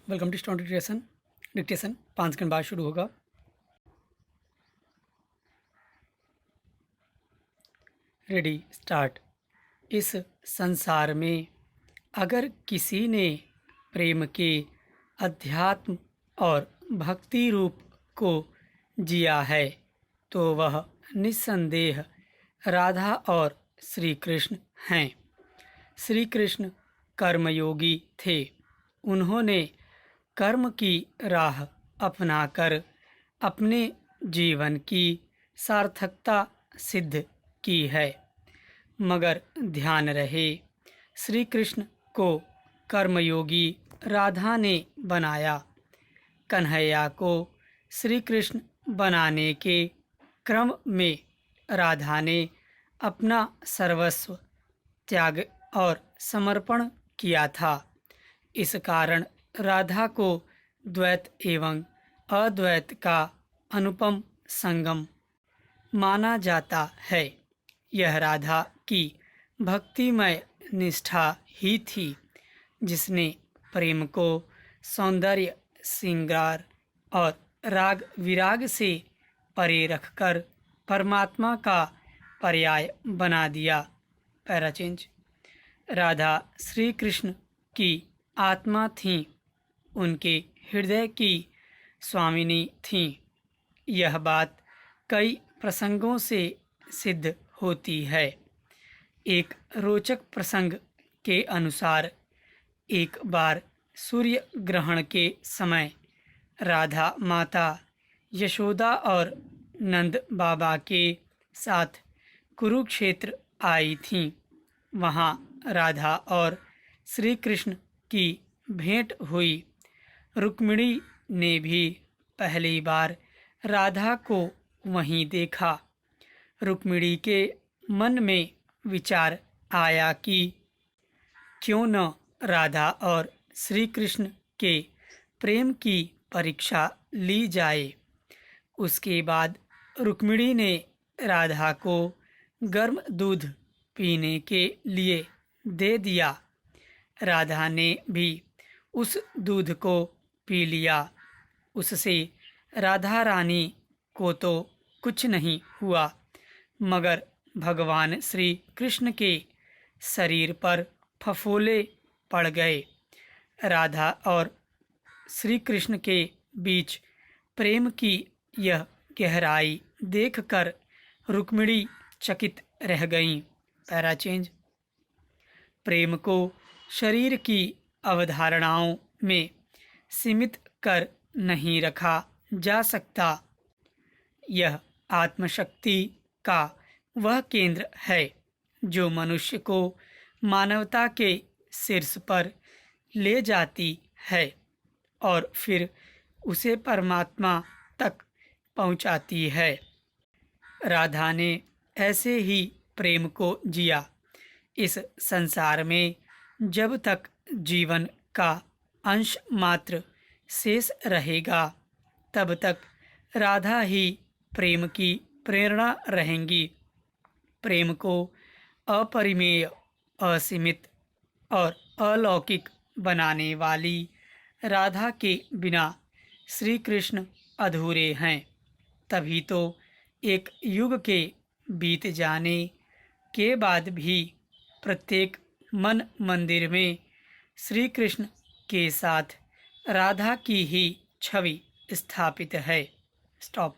Welcome to student dictation 5 second बाद शुरू होगा। Ready start. इस संसार में अगर किसी ने प्रेम के अध्यात्म और भक्ति रूप को जिया है तो वह निस्संदेह राधा और श्री कृष्ण हैं। श्री कृष्ण कर्मयोगी थे। उन्होंने कर्म की राह अपनाकर अपने जीवन की सार्थकता सिद्ध की है। मगर ध्यान रहे, श्री कृष्ण को कर्मयोगी राधा ने बनाया। कन्हैया को श्री कृष्ण बनाने के क्रम में राधा ने अपना सर्वस्व त्याग और समर्पण किया था। इस कारण राधा को द्वैत एवं अद्वैत का अनुपम संगम माना जाता है। यह राधा की भक्तिमय निष्ठा ही थी जिसने प्रेम को सौंदर्य, श्रृंगार और राग विराग से परे रखकर परमात्मा का पर्याय बना दिया। पैराचेंज। राधा श्री कृष्ण की आत्मा थीं, उनके हृदय की स्वामिनी थीं। यह बात कई प्रसंगों से सिद्ध होती है। एक रोचक प्रसंग के अनुसार एक बार सूर्य ग्रहण के समय राधा माता यशोदा और नंद बाबा के साथ कुरुक्षेत्र आई थीं। वहाँ राधा और श्री कृष्ण की भेंट हुई। रुक्मिणी ने भी पहली बार राधा को वहीं देखा। रुक्मिणी के मन में विचार आया कि क्यों न राधा और श्री कृष्ण के प्रेम की परीक्षा ली जाए। उसके बाद रुक्मिणी ने राधा को गर्म दूध पीने के लिए दे दिया। राधा ने भी उस दूध को पी लिया। उससे राधा रानी को तो कुछ नहीं हुआ, मगर भगवान श्री कृष्ण के शरीर पर फफोले पड़ गए। राधा और श्री कृष्ण के बीच प्रेम की यह गहराई देखकर रुक्मिणी चकित रह गईं। पैराचेंज। प्रेम को शरीर की अवधारणाओं में सीमित कर नहीं रखा जा सकता। यह आत्मशक्ति का वह केंद्र है जो मनुष्य को मानवता के शीर्ष पर ले जाती है और फिर उसे परमात्मा तक पहुंचाती है। राधा ने ऐसे ही प्रेम को जिया। इस संसार में जब तक जीवन का अंश मात्र शेष रहेगा तब तक राधा ही प्रेम की प्रेरणा रहेंगी। प्रेम को अपरिमेय, असीमित और अलौकिक बनाने वाली राधा के बिना श्री कृष्ण अधूरे हैं। तभी तो एक युग के बीत जाने के बाद भी प्रत्येक मन मंदिर में श्री कृष्ण के साथ राधा की ही छवि स्थापित है। स्टॉप।